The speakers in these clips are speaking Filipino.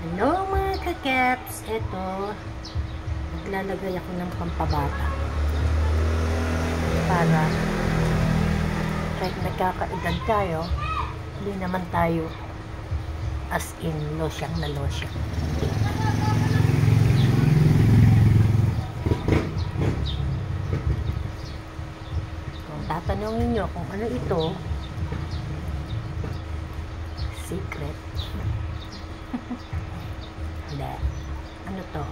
Hello mga kakeps! Ito, naglalagay ako ng pampabata para kahit nagkakaedad tayo, hindi naman tayo as in losyang na losyang. Kung tatanungin nyo kung ano ito, secret. Hindi. Ano to?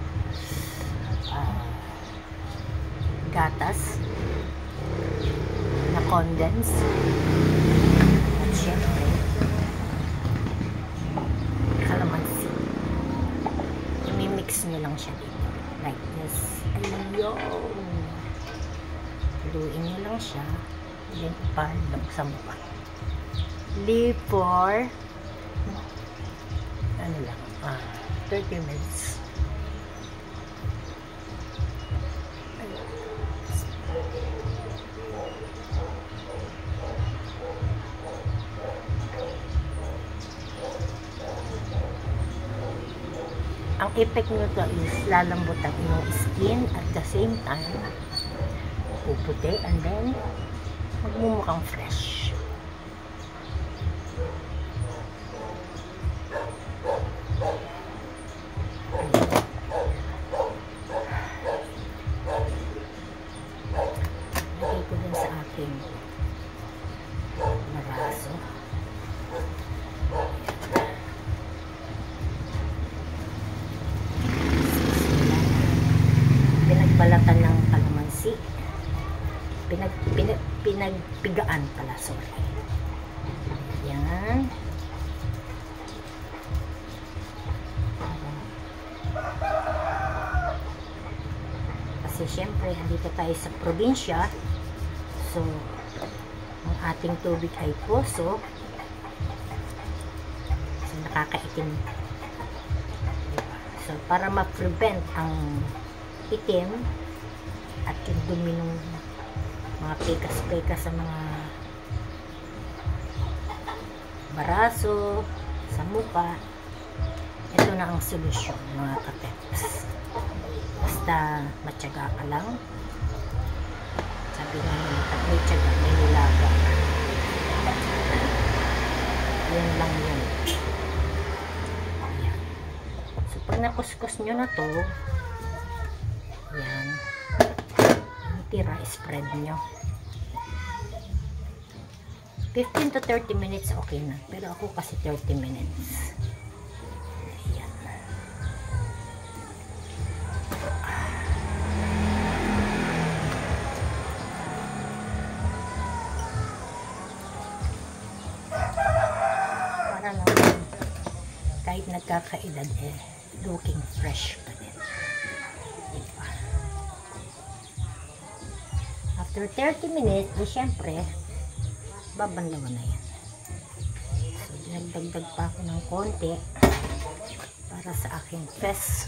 Gatas na condense. At syempre, calamansi. I-mix nyo lang siya dito. Like this. Ayun. Haluin nyo lang siya. Then, ipahalo sa mukha. Leave for ano lang, 30 minutes. Ang effect nito is lalambot ang iyong skin at the same time puputi and then magmumukhang fresh. Lagay ko din sa aking baraso. Pinagbalatan ng kalamansi. Pinagpigaan pala, sorry. Yan. Kasi syempre, andito tayo sa probinsya. So, ang ating tubig ay poso. So, nakakaitim. So, para ma-prevent ang itim at yung dumi ng mga pekas-pekas sa mga baraso, sa mukha, ito na ang solusyon, mga kapeps. Basta matyaga ka lang. Sabi nga nila, pag may tiyaga, may nilaga. Yan lang yun. Ayan. So, pag nakuskus nyo na to, yan, ang tira, spread nyo. 15 to 30 minutes, okay na. Pero ako kasi 30 minutes. Ayan. Para naman, kahit nagkakaedad looking fresh pa din. Diba? After 30 minutes, syempre, babanlawan na yan. So, nagdagdag pa ako ng konti para sa aking face.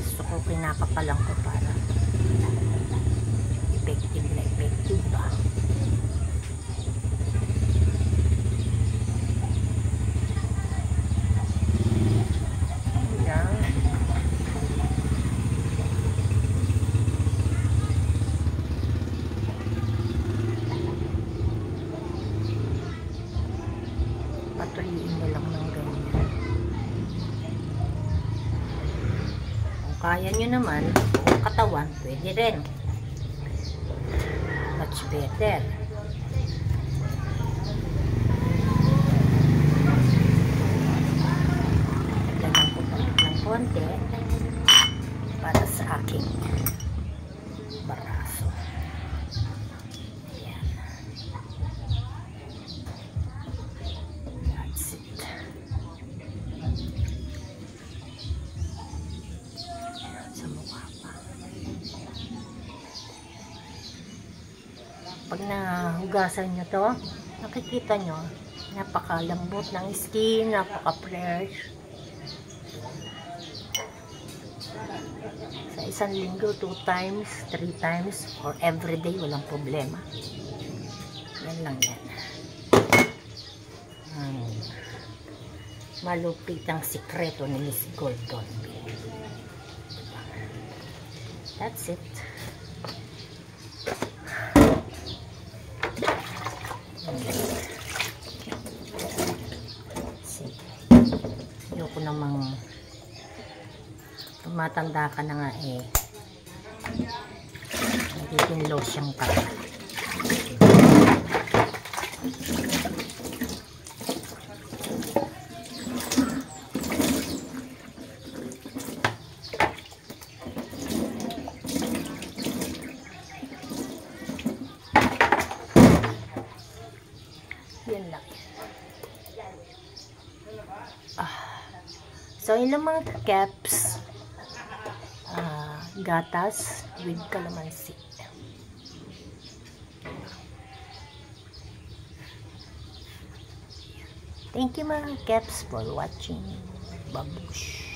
Gusto ko pinakapalang ko para effective na effective ba. Patuloyin mo lang ng ganyan. Kung kaya nyo naman, kung katawan, pwede rin. Much better. Lagyan ko pa ng konti para sa aking baraso. Pag nahugasan nyo to, nakikita nyo, napakalambot ng skin, napaka-fresh. Sa isang linggo, 2 times, 3 times, or everyday, walang problema. Yan lang yan. malupitang sikreto ni Miss Gordon B. That's it. See, ayoko namang tumatanda ka na nga eh. Nagiging lotion ka. Yan lang. So, yun lang mga caps. Gatas with calamansi. Thank you mga caps for watching. Babush.